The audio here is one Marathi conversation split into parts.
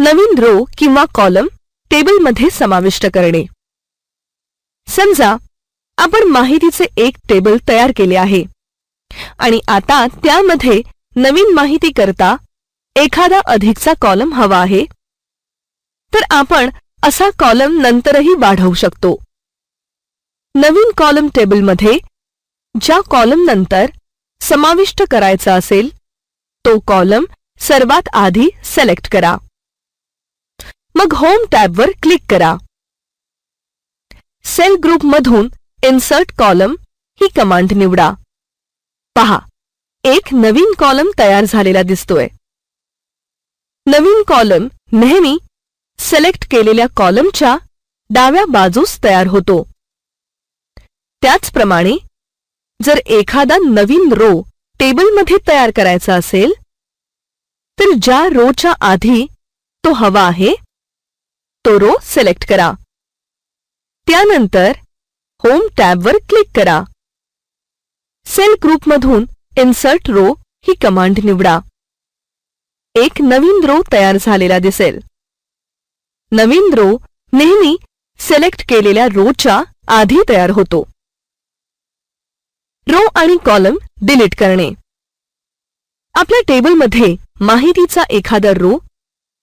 नवीन रो किंवा कॉलम टेबलमध्ये समाविष्ट करणे. समजा आपण माहितीचे एक टेबल तयार केले आहे आणि आता त्यामध्ये नवीन माहिती करता एखादा अधिकचा कॉलम हवा आहे, तर आपण असा कॉलम नंतरही वाढवू शकतो. नवीन कॉलम टेबलमध्ये ज्या कॉलम नंतर समाविष्ट करायचा असेल तो कॉलम सर्वात आधी सिलेक्ट करा. मग होम टॅबवर क्लिक करा. सेल ग्रुपमधून इन्सर्ट कॉलम ही कमांड निवडा. पहा, एक नवीन कॉलम तयार झालेला दिसतोय. नवीन कॉलम नेहमी सिलेक्ट केलेल्या कॉलमच्या डाव्या बाजूस तयार होतो. त्याचप्रमाणे जर एखादा नवीन रो टेबलमध्ये तयार करायचा असेल तर ज्या रोच्या आधी तो हवा आहे तो रो सिलेक्ट करा. त्यानंतर होम टॅबवर क्लिक करा. सेल ग्रुपमधून इन्सर्ट रो ही कमांड निवडा. एक नवीन रो तयार झालेला दिसेल. नवीन रो नेहमी सिलेक्ट केलेल्या रोच्या आधी तयार होतो. रो आणि कॉलम डिलीट करणे. आपल्या टेबलमध्ये माहितीचा एखादा रो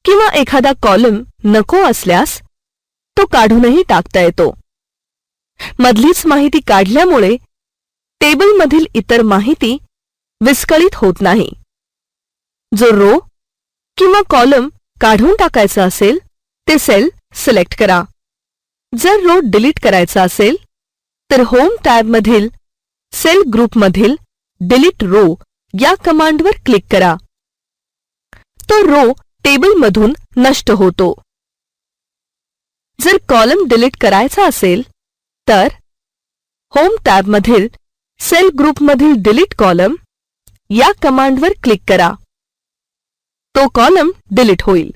किंवा एखादा कॉलम नको असल्यास तो काढूनही टाकता येतो. मधलीच माहिती काढल्यामुळे टेबलमधील इतर माहिती विस्कळीत होत नाही. जो रो किंवा कॉलम काढून टाकायचा असेल ते सेल सिलेक्ट करा. जर रो डिलीट करायचा असेल तर होम टॅबमधील सेल ग्रुपमधील डिलीट रो या कमांडवर क्लिक करा. तो रो टेबलमधून नष्ट होतो. जर कॉलम डिलीट करायचा असेल तर होम टॅबमधील सेल ग्रुपमधील डिलीट कॉलम या कमांडवर क्लिक करा. तो कॉलम डिलीट होईल.